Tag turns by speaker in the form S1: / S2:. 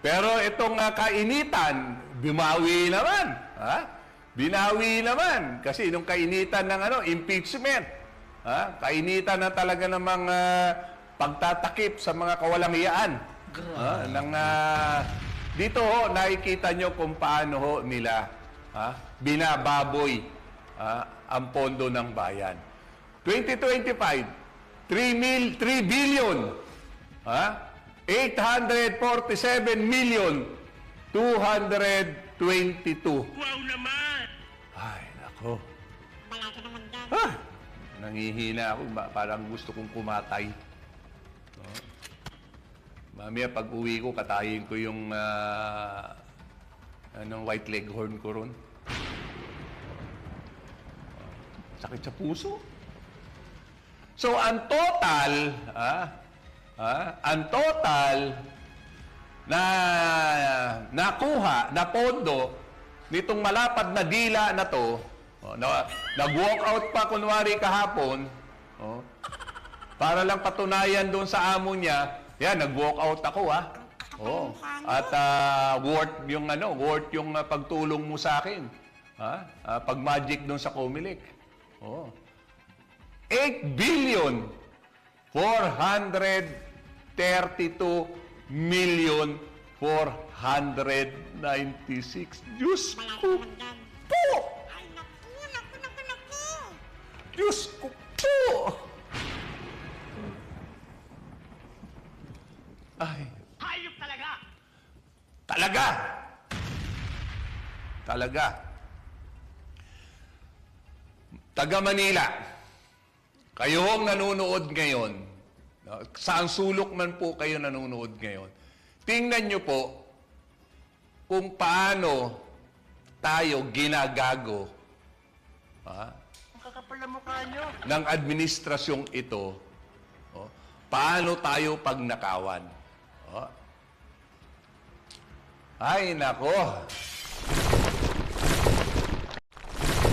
S1: Pero itong kainitan, bumawi naman. Ha? Binawi naman. Kasi nung kainitan ng impeachment, kainitan na talaga namang pagtatakip sa mga kawalangian. Dito ho, nakikita nyo kung paano ho nila binababoy ang pondo ng bayan. 2025, 3 billion, 847 million, 222.
S2: Wow naman!
S1: Ay, nako.
S3: Wala ka naman dyan.
S1: Nangihina ako. Parang gusto kong kumatay. Mamaya pag uwi ko, katayin ko yung white leghorn ko ron. Sakit sa puso. So, ang total na nakuha na pondo nitong malapad na dila na to, nag-walk out pa kunwari kahapon, para lang patunayan doon sa amo niya, yan, nag-walk out ako, At worth yung pagtulong mo sa akin. Pag magic doon sa Comelec. 8 billion 432 million 496. Diyos ko po!
S3: Ay, naku.
S1: Diyos ko po! Ay,
S2: Hayop talaga!
S1: talaga! Talaga. Taga Manila, kayo ang nanonood ngayon, saan sulok man po kayo nanonood ngayon, tingnan nyo po kung paano tayo ginagago
S2: Ang kakapal na mukha nyo.
S1: ng administrasyong ito, paano tayo pagnakawan. Ay, nako.